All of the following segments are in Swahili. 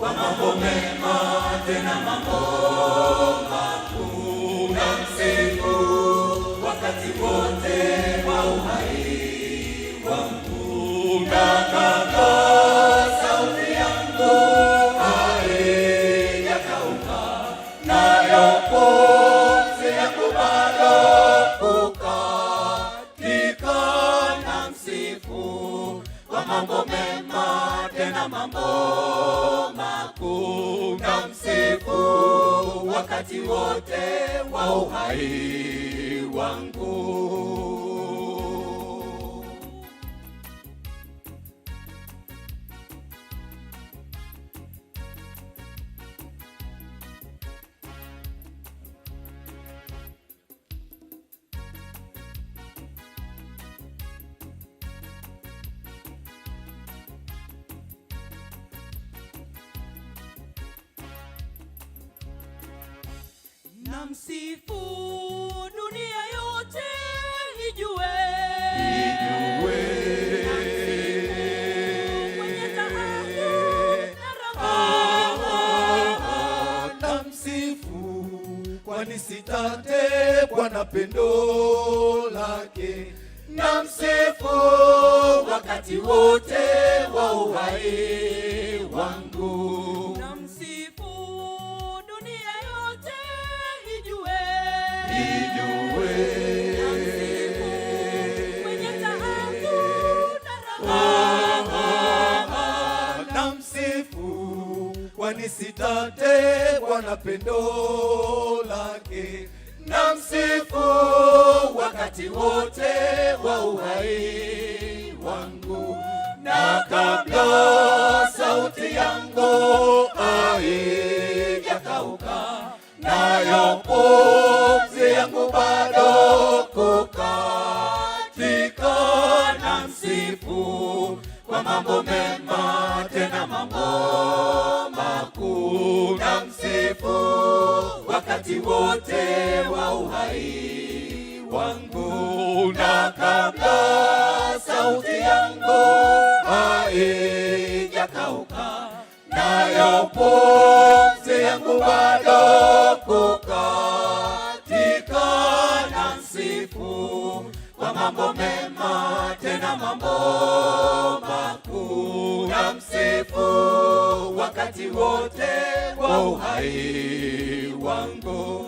kwa mambo mema tena mambo makuu. Namsifu wakati wote wa uhai wangu. Nakata sauti yangu haijakauka, nayo pumzi yangu bado kukatika. Namsifu kwa mambo mema tena mambo makuu. Namsifu wakati wote wa uhai wangu. Namsifu dunia yote ijue, mwenye dhahabu na raha. Namsifu kwani sitate Bwana pendo lake. Namsifu wakati wote wa uhai wangu. Namsifu dunia yote ijue, mwenye dhahabu na raha. Namsifu kwani sitate Bwana pendo lake. Namsifu wakati wote wa uhai wangu. Na kabla sauti yangu haijakauka, nayo pumzi yangu bado kukatika. Namsifu kwa mambo mema tena mambo makuu. Namsifu wakati wote wa uhai wangu. Na kabla sauti yangu haijakauka, nayo pumzi yangu bado kukatika. Namsifu kwa mambo mema tena mambo makuu. Namsifu wakati wote wa uhai wangu.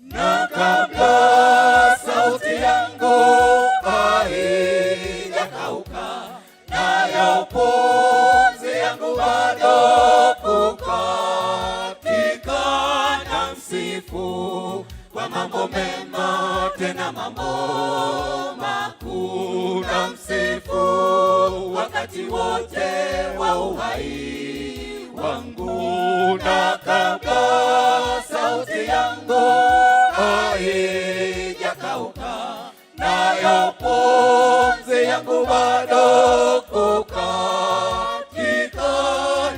Na kabla sauti yangu haijakauka, nayo pumzi yangu bado kukatika. Namsifu kwa mambo mema tena mambo makuu. Namsifu wakati wote wa uhai wangu. Na kabla sauti yangu haijakauka, nayo pumzi yangu bado kukatika.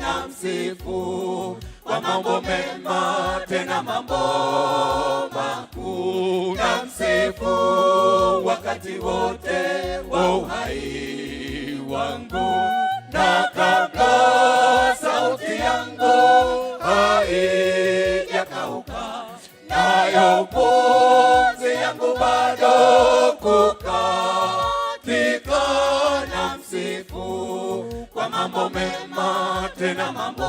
Namsifu kwa mambo mema tena mambo makuu. Namsifu wakati wote wa uhai wangu. Na kabla sauti yangu haijakauka, nayo pumzi yangu bado kukatika. Namsifu kwa mambo mema tena mambo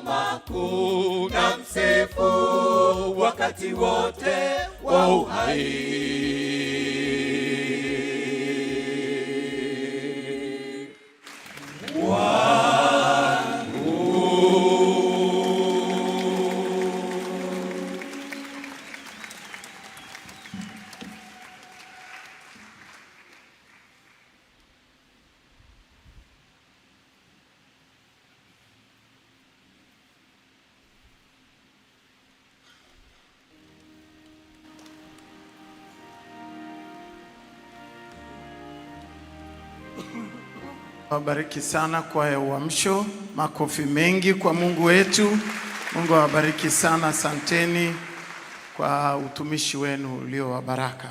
makuu. Namsifu wakati wote wa uhai Wabariki sana kwaya Uamsho. Makofi mengi kwa Mungu wetu. Mungu awabariki sana. Asanteni kwa utumishi wenu ulio wa baraka.